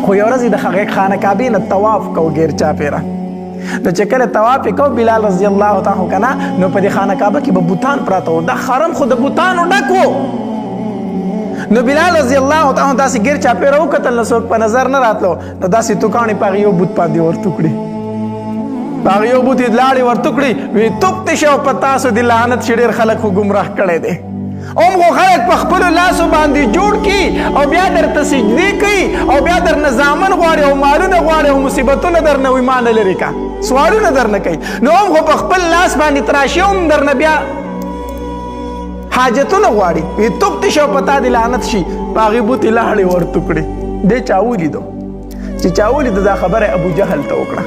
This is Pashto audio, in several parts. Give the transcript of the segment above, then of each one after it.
خو یو ورځ د هغې خانه کعبې نه طواف کو غیر چاپېره. نو چې کله طواف یې کو بلال رضی الله تعالی که نه نو په دې خانه کعبه کې به بوتان پراته وو. دا حرم خو د بوتانو ډک و. نو بلال رضی الله تعالی داسې غیر چاپېره وکتل نو څوک په نظر نه راتلو. نو داسې توکاڼې په هغې یو بوت باندې ورته کړې. په هغې یو بوت یې لاړې ورته کړې. وی توپ دې شه په تاسو د لعنت چې ډېر خلک خو ګمراه کړی دی. اوم خو خلک په خپلو لاسو باندې جوړ کړي او بیا درته سجدې کوي او بیا درنه زامن غواړي او مالونه غواړي او مصیبتونه درنه ایمان لري کا سوالونه درنه کوي. نو هم خو په خپل لاس باندې تراشي هم درنه بیا حاجتونه غواړي. وی توپ دې شه په تا د لعنت شي. په هغې بوتې لاړې ورته کړې. دې چا ولیدو چې چا ولیدو دا خبره ابو جهل ته وکړه.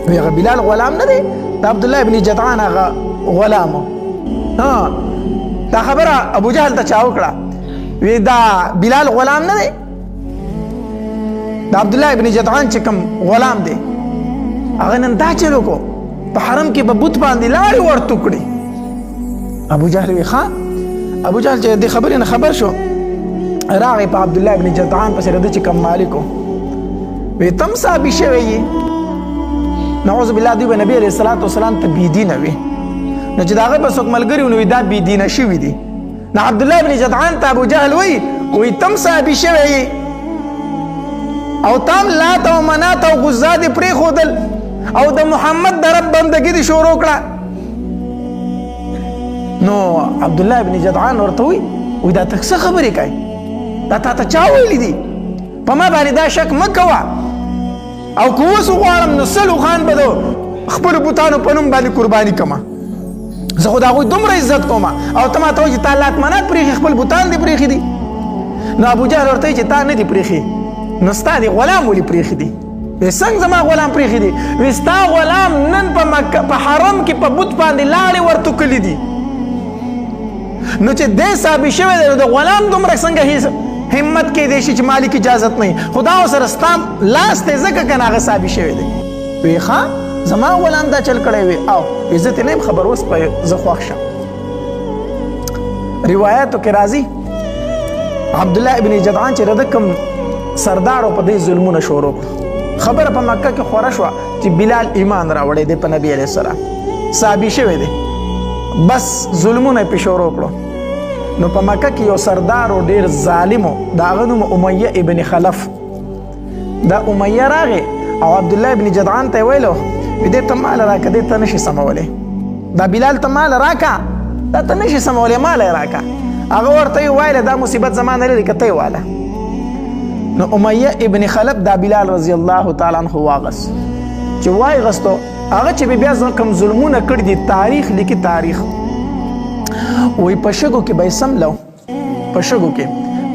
وی هغه بلال غلام نه دی د عبدالله ابن جدعان هغه غلام ها. دا خبره ابو جهل ته چا وکړه. وی دا بلال غلام نه دی د عبدالله ابن جدعان چې کوم غلام دی هغه نن دا چلو کو په حرم کې به بت باندې لاړې ورته کړې. ابو جهل وی ښه. ابو جهل چې دې خبرې نه خبر شو راغی په عبدالله ابن جدعان پسې د چې کوم مالک وی تم صحابي شوی یې. نعوذ بالله دوی به نبي علیه الصلاة والسلام ته بېدینه وي. نو چې د هغه به څوک ملګري و نو دا بېدینه شوي دي. نو عبدالله ابن جدعان ته ابو جهل وی تم صحابي شوی یې او تام لات او منات او غزا دې پرېښودل او د محمد د رب بندګي دې شروع کړه. نو عبدالله ابن جدعان ورته وی دا ته څه خبرې کوې؟ دا تا ته چا ویلي دي؟ په ما باندې دا شک مه کوه او که اوس وغواړم نو سلو خان به د خپلو بوتانو په نوم باندې قرباني کړمه. زه خو د هغوی دومره عزت کوم او ته ماته وایي چې تا لات منات پرېښي خپل بوتان دې پرېښي دي. نو ابو جهل ورته وایي چې تا نه دي پرېښي نو ستا دې غلام ولې پرېښي دي؟ وی څنګه زما غلام پرېښي دي؟ وی ستا غلام نن په حرم کې په بوت باندې لاړې ورتوکلي دي. نو چې دی ثابت شوی دی نو د غلام دومره څنګه همت کېدی شي چې مالک اجازت نه وي. خو دا ورسره ستا لاس دی ځکه که نه هغه ثابت شوی دی. وی ښه زما غلام دا چل کړی وي او زه ترې نه یم خبر. اوس به زه خوښ شم. روایاتو کې راځي عبدالله ابن جدعان چې د کوم سردارو په دې ظلمونه شروع کړو. خبره په مکه کې خوره شوه چې بلال ایمان راوړی دی په نبي علیه السلام ثابت شوی دی. بس ظلمونه یې پې شروع کړو. نو په مکه کې یو سردار و ډېر ظالم و د هغه نوم امیه ابن خلف. دا امیه راغی او عبدالله ابن جدعان ته یې ویلو وی دې ته مال راکه دې ته نشي سمولی. دا بلال ته مال راکه دا ته نشي سمولی مال یې راکه. هغه ورته یې وایله دا مصیبت زما نه لري که ته یې واله. نو امیه ابن خلف دا بلال رضی الله تعالی عنه واغست. چې وایغستو هغه چې بیا کوم ظلمونه کړي دي تاریخ لیکي تاریخ وی په شګو کې به یې سملو. په شګو کې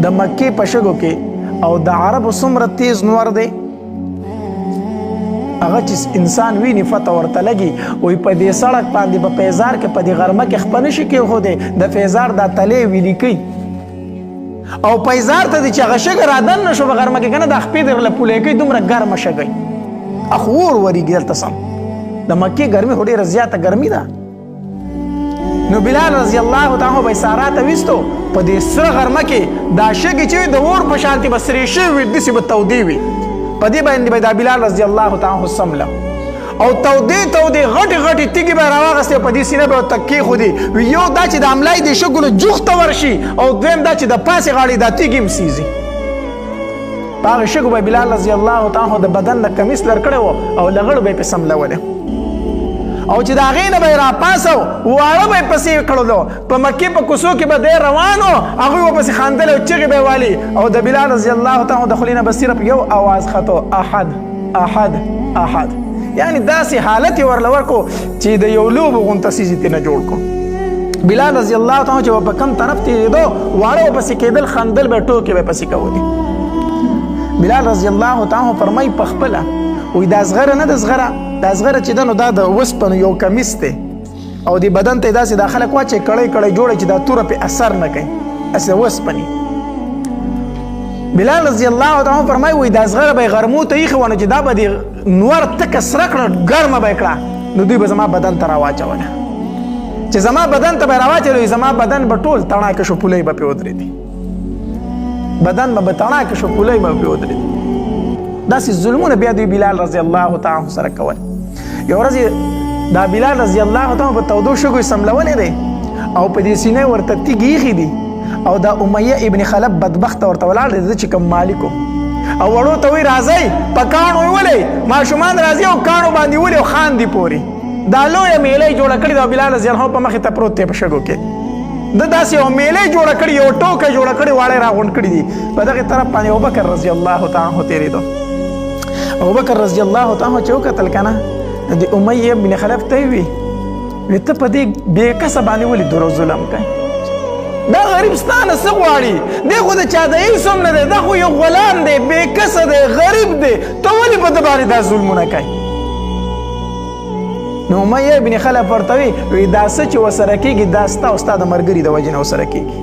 د مکې په شګو کې او د عربو څومره تیز نور دی هغه چې انسان ویني فتح ورته لګي. وی په دې سړک باندې په پیزار کې په دې غرمه کې خپه نشي کېښودی. د پیزار دا تلې ویلي کوي او پیزار ته دی چې هغه شګه رادن نه شو په غرمه کې که نه دا خپې درله پولی کوي دومره ګرمه شګی اخو اور ورېږي دلته سم. د مکې ګرمي خو ډېره زیاته ګرمي ده. نو بلال رضی الله تعالی به سارا ته ویستو په دې سره غرمه کې دا شګې چې د اور په شانتې به سرې شوي وي داسې به تودې وي. په دې باندې به دا بلال رضی الله تعالی سمله او تودې غټې غټې تیږې به یې راواغستې په دې سینه به یې ورته کېښودې. یو دا چې د املای دې شګو له جوخ ته ورشي او دویم دا چې د پاسې غاړې دا تیږې هم سیزي. په هغې شګو به بلال رضی الله تعالی د بدن نه کمیس لر کړی و او لغړو به یې پې سملولې او چې د هغې نه به یې راپاسو واړه به یې پسې کړلو. په مکې په کوڅو کې به دی روان و هغوی به پسې خندلې او چغې به یې والي او د بلال رضی الله تعالی د خولې نه به صرف یو اواز خطو احد احد احد. یعنی داسې حالت یې ورله ورکو چې د یو لوبو غونته څیز یې ترېنه جوړ کړو. بلال رضی الله تعالی چې به په کم طرف تېرېدو واړه به پسې کېدل خندل به ټوکې به پسې کولې. بلال رضی الله تعالی فرمایي په خپله وی دا زغره نه ده زغره دا زغره چې ده نو دا د وسپنو یو کمیس دی او د بدن ته یې داسې دا خلک واچوي کړی کړی جوړی چې دا توره پې اثر نه کوي هسې د وسپنې. بلال رضی الله تعالی فرمایي وی دا زغره به یې غرمو ته ایښې ونه چې دا به د نور تکه سره کړه ګرمه به یې کړه نو دوی به زما بدن ته راواچوله. چې زما بدن ته به یې راواچوله زما بدن به ټول تڼاکه شو پولۍ به پې ودرېدې. بدن به تڼاکه شو پولۍ به پې ودرېدې. داسې ظلمونه بیا دوی بلال رضی الله تعالی عنه سره کول. یو ورځ دا بلال رضی الله تعالی عنه په تودو شګو سملولی دی او په دې سینې ورته تیږې ایښي دي او دا امیه ابن خلف بدبخته ورته ولاړ دی چې کوم مالک او وړو ته وایي راځئ په کاڼو یې ولئ ماشومان راځي او کاڼو باندې ولي او خاندي پورې. دا لویه میله یې جوړه کړې ده او بلال رضی الله په مخې ته پروت دی په شګو کې. د داسې یو میله یې جوړه کړې یو ټوکه یې جوړه کړې واړه یې راغونډ کړي دي. په دغې طرف باندې ابوبکر رضی الله تعالی عنه تېرېدو. ابوبکر رضی الله تعالی عنه چې وکتل که نه د امیه ابن خلف ته یې وي ته په دې بې کسه باندې ولې درو ظلم کوې؟ دا غریب ستا نه څه غواړي؟ دی خو د چا د هیڅ هم نه دی، دا خو یو غلام دی، بې کسه دی، غریب دی، ته ولې په ده باندې دا ظلمونه کوې؟ نو امیه ابن خلف ورته وی دا څه چې ورسره کېږي دا ستا او ستا د ملګري د وجې نه ورسره کېږي.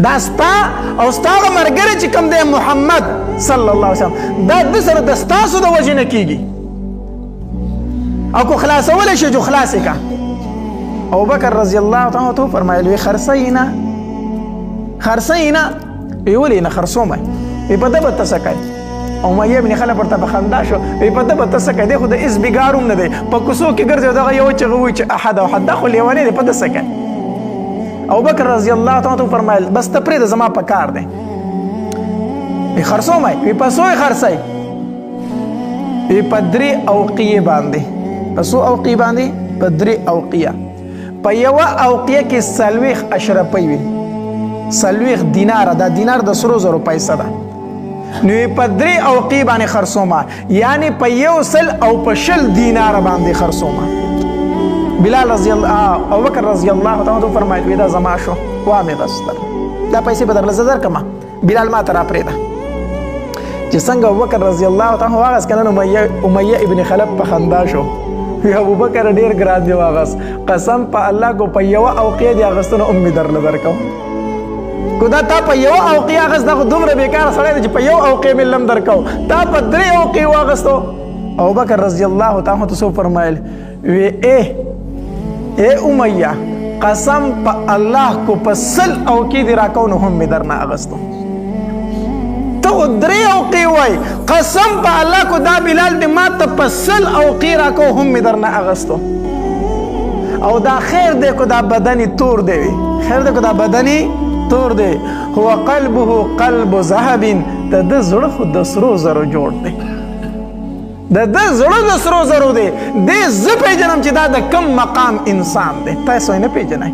دا ستا او ستا د ملګري چې کوم دی محمد صلی الله علیه وسلم دا ده سره د ستاسو د وجې نه کېږي. او که خلاصولی شي جو خلاص یې که. ابوبکر رضی الله تعالی عنه فرمایل وی خرڅوي نه خرڅوي نه. وی ولې نه خرڅوم وی په ده به ته څه کوې؟ امیه ابن خلف ورته په خندا شو وی په ده به ته څه کوې؟ دی خو د هېڅ بېګار هم نه دی، په کوڅو کې ګرځي او دغه یو چغه وایي چې احد اوحد دا خو لیونی دی، په ده څه کوې؟ ابوبکر رضی الله تعالی عنه فرمایل بس ته پرېږده زما په کار دی. وی خرڅوم وی په څو یې خرڅوئ؟ وی په 3 اوقیې باندې. په څو اوقیې باندې؟ په 3 اوقیه. په یوه اوقیه کې 40 اشرفۍ وي، 40 دیناره. دا دینار د سرو زرو پیسه ده. نو په 3 اوقیې باندې خرڅومه، یعنی په 100 او په 20 دیناره باندې خرڅومه. بلال رضی الله ابوبکر رضی الله تعالی عنه فرمایل وی دا زما شو وامې بس دا پیسې به درله زه درکړمه، بلال ما ته راپرېږده. چې څنګه ابوبکر رضی الله تعالی عنه واغست که نه امیه ابن خلف په خندا شو. وی ابوبکر ډېر ګران دی واغست، قسم په الله کو په یوه اوقیه دې اخیستنه هم مې درله درکوم. کو دا تا په یوه اوقیه اخیست دا خو دومره بېکاره سړی دی چې په یوه اوقیه مې لم درکو، تا په 3 اوقیې واغستو. ابوبکر رضی الله تعالی عنه ته څه فرمایل وی ای امیه قسم په الله کو په 100 اوقیې دې راکو نو هم مې درنه اخیستو. ته خو 3 اوقیې وایي، قسم په الله کو دا بلال دې ما ته په 100 اوقیې راکو هم مې درنه اخیستو. او دا خیر دی کو دا بدني تور دی وي، خیر دی کو دا بدني تور دی. هو قلبه قلب ذهب. د ده زړه خو د سرو زرو جوړ دی، د ده زړه د سرو زرو دی. دې زه پېژنم چې دا د کم مقام انسان دی، تاسو یې نه پېژنئ.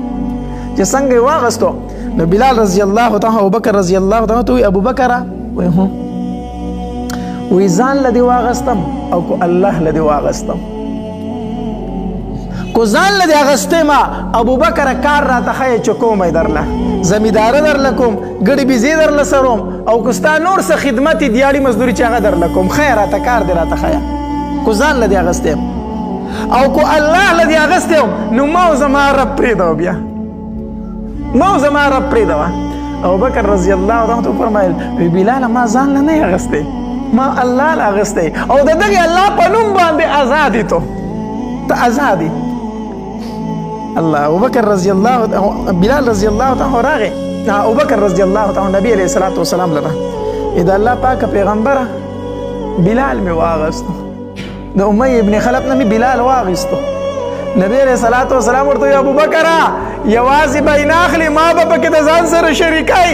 چې څنګه یې واغستو نو بلال رضی الله تعالی ابوبکر رضی الله تعالی ته وایي ابوبکره وایي هو وایي ځان له دې واغستم او کو الله له دې واغستم. کو ځان له دې اخیستی ما ابوبکره کار راته ښیې چې کوم یې درله زمینداره درله کوم، ګډې بیزې درله سروم، او که ستا نور څه خدمت یې دیاړي مزدوري چې هغه درله کوم. ښیه راته کار دې راته ښیه. کو ځان له دې اخیستی یم او کو الله له دې اخیستی یم نو ما او زما رب پرېږدوه، بیا ما او زما رب پرېږدوه. ابوبکر رضی الله عنه فرمایل وی بلاله ما ځان له نه اخیستی، ما الله له اخیستی او د دغې الله په نوم باندې آزاد یې تو، ته آزاد یې. الله ابوبکر رضی الله بلال رضی الله تعالی راغی ابوبکر رضی الله تعالی نبی علیہ الصلوۃ والسلام لره اذا الله پاک پیغمبره بلال می واغستو، د امیه ابن خلف نه می بلال واغستو. نبی علیہ الصلوۃ والسلام ورته ابوبکر یوازې به نه اخلي، ما به پکې د ځان سره شریکای.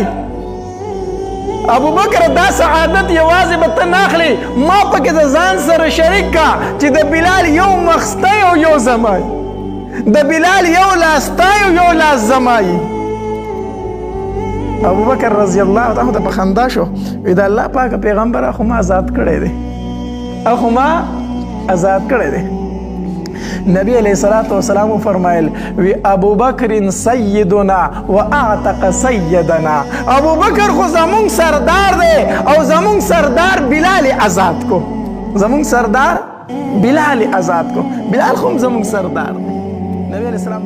ابوبکر دا سعادت یوازې به ته نه اخلي، ما پکې د ځان سره شریک کا چې د بلال یو مخستی او یو زمای، د بلال یو لاستی او یو لاس زمای. ابوبکر رضی الله تعالی عنہ په خندا شو وی دا الله پاک پیغمبر خو ما آزاد کړی دی، خو ما آزاد کړی دی. نبی علیہ الصلوۃ والسلام فرمایل وی ابوبکر سیدنا واعتق سیدنا، ابوبکر خو زمون سردار دی او زمون سردار بلال آزاد کو، زمون سردار بلال آزاد کو، بلال خو زمون سردار دی. نبی علیہ السلام